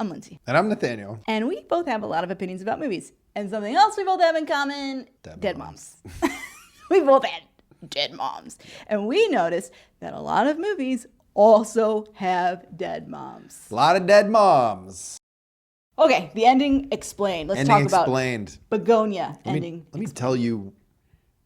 I'm Lindsey. And I'm Nathaniel. And we both have a lot of opinions about movies. And something else we both have in common, dead moms. We both had dead moms. And we noticed that a lot of movies also have dead moms. A lot of dead moms. Okay, the ending explained. Let's talk about Bugonia ending. Let me tell you.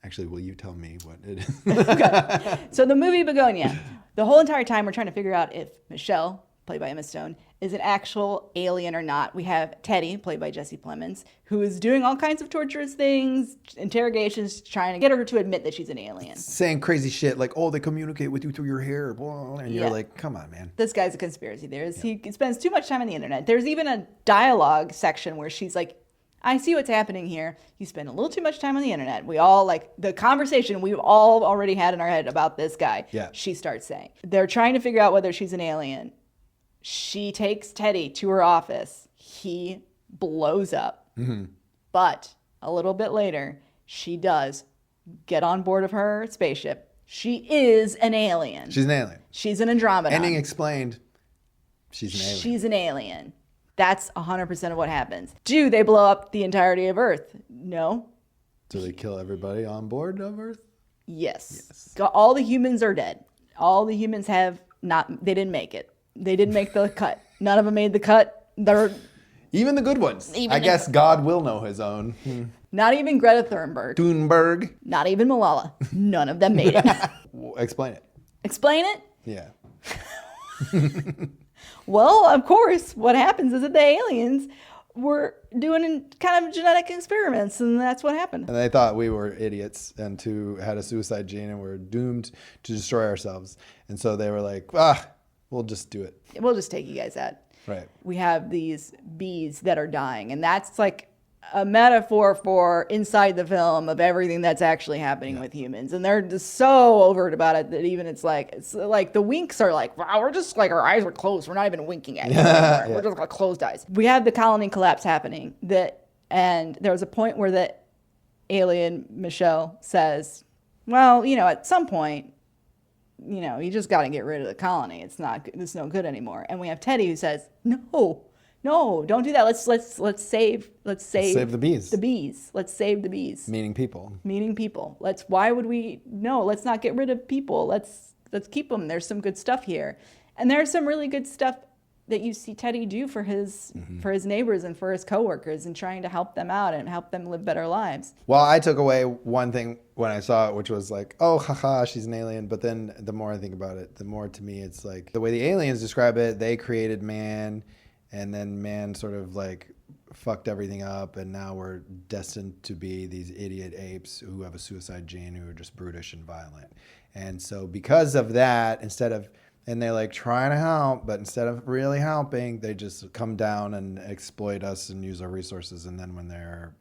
Actually, will you tell me what it is? Okay. So the movie Bugonia, the whole entire time we're trying to figure out if Michelle, played by Emma Stone, is an actual alien or not. We have Teddy, played by Jesse Plemmons, who is doing all kinds of torturous things, interrogations, trying to get her to admit that she's an alien. Saying crazy shit like, oh, they communicate with you through your hair. And you're like, come on, man. This guy's a conspiracy theorist. Yeah. He spends too much time on the internet. There's even a dialogue section where she's like, I see what's happening here. You spend a little too much time on the internet. We all, like, the conversation we've all already had in our head about this guy. Yeah. She starts saying. They're trying to figure out whether she's an alien. She takes Teddy to her office. He blows up. Mm-hmm. But a little bit later, she does get on board of her spaceship. She is an alien. She's an alien. She's an Andromeda. Ending explained. She's an alien. She's an alien. That's 100% of what happens. Do they blow up the entirety of Earth? No. Do they kill everybody on board of Earth? Yes. All the humans are dead. All the humans they didn't make it. They didn't make the cut. None of them made the cut. Even the good ones. I guess God will know his own. Not even Greta Thunberg. Not even Malala. None of them made it. Explain it. Explain it? Yeah. Well, of course, what happens is that the aliens were doing kind of genetic experiments, and that's what happened. And they thought we were idiots and had a suicide gene and were doomed to destroy ourselves. And so they were like, we'll just do it. We'll just take you guys out. Right. We have these bees that are dying, and that's like a metaphor for inside the film of everything that's actually happening with humans. And they're just so overt about it that even it's like the winks are like, wow, we're just like, our eyes are closed. We're not even winking at you anymore. We're just like closed eyes. We have the colony collapse happening and there was a point where the alien Michelle says, well, at some point, you just got to get rid of the colony. It's no good anymore. And we have Teddy who says, no, don't do that. Let's save the bees. The bees. Let's save the bees. Meaning people. Let's not get rid of people. Let's keep them. There's some good stuff here. And there's some really good stuff that you see Teddy do for his neighbors and for his coworkers and trying to help them out and help them live better lives. Well, I took away one thing when I saw it, which was like, oh, haha, she's an alien. But then the more I think about it, the more to me it's like the way the aliens describe it, they created man. And then man sort of like fucked everything up, and now we're destined to be these idiot apes who have a suicide gene who are just brutish and violent. And so because of that, and they like trying to help, but instead of really helping, they just come down and exploit us and use our resources. And then when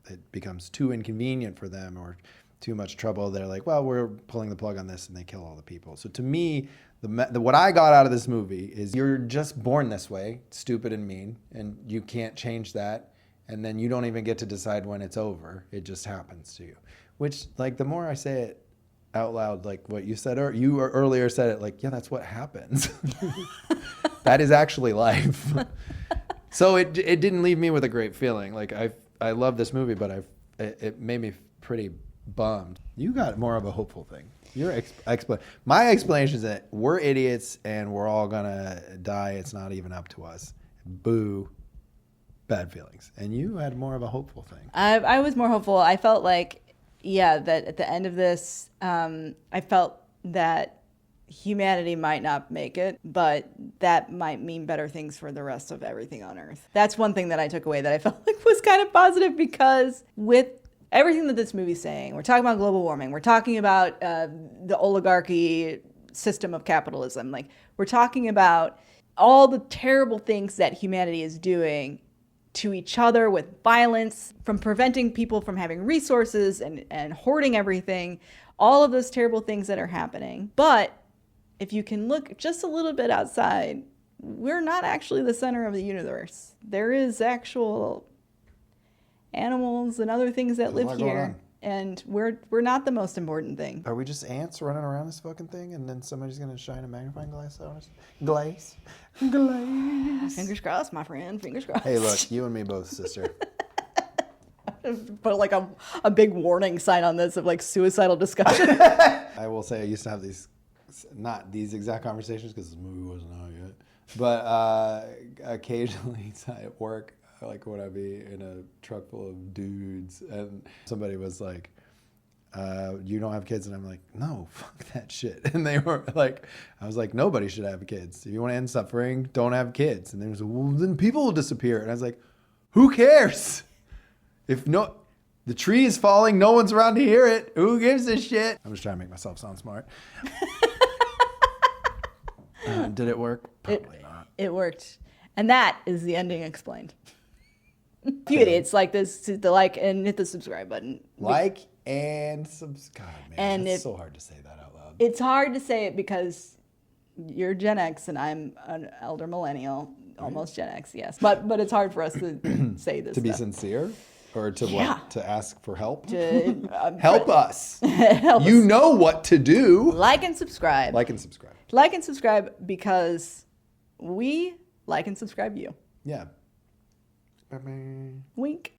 it becomes too inconvenient for them or too much trouble, they're like, well, we're pulling the plug on this, and they kill all the people. So to me, what I got out of this movie is you're just born this way, stupid and mean, and you can't change that. And then you don't even get to decide when it's over. It just happens to you. Which, like, the more I say it out loud, like what you said, or you earlier said it, like, yeah, that's what happens. That is actually life. So it didn't leave me with a great feeling. Like, I love this movie, but it made me pretty bummed. You got more of a hopeful thing. My explanation is that we're idiots and we're all gonna die. It's not even up to us. Boo. Bad feelings. And you had more of a hopeful thing. I was more hopeful. I felt like, that at the end of this, I felt that humanity might not make it, but that might mean better things for the rest of everything on Earth. That's one thing that I took away that I felt like was kind of positive, because with everything that this movie's saying, we're talking about global warming, we're talking about the oligarchy system of capitalism, like we're talking about all the terrible things that humanity is doing to each other with violence, from preventing people from having resources and hoarding everything, all of those terrible things that are happening. But if you can look just a little bit outside, we're not actually the center of the universe. There is actual animals and other things that live here. and we're not the most important thing. Are we just ants running around this fucking thing, and then somebody's gonna shine a magnifying glass on us? Glaze. Fingers crossed, my friend. Fingers crossed. Hey, look, you and me both, sister. Put like a big warning sign on this of like suicidal discussion. I will say I used to have not these exact conversations because this movie wasn't out yet, but occasionally at work, like when I'd be in a truck full of dudes and somebody was like, you don't have kids? And I'm like, no, fuck that shit. And they were like, I was like, nobody should have kids. If you want to end suffering, don't have kids. And they was like, well, then people will disappear. And I was like, who cares? If the tree is falling, no one's around to hear it. Who gives a shit? I'm just trying to make myself sound smart. Did it work? Probably not. It worked. And that is the ending explained. You idiots, like this, the like and hit the subscribe button. Like and subscribe. Man, And it's so hard to say that out loud. It's hard to say it because you're Gen X and I'm an elder millennial, almost Gen X, yes. But it's hard for us to say this To be stuff. sincere? Or to Yeah. what? To ask for help? Help us. Help You us. know what to do. Like and subscribe. Like and subscribe. Like and subscribe because we like and subscribe you. Yeah. Bye-bye. Wink.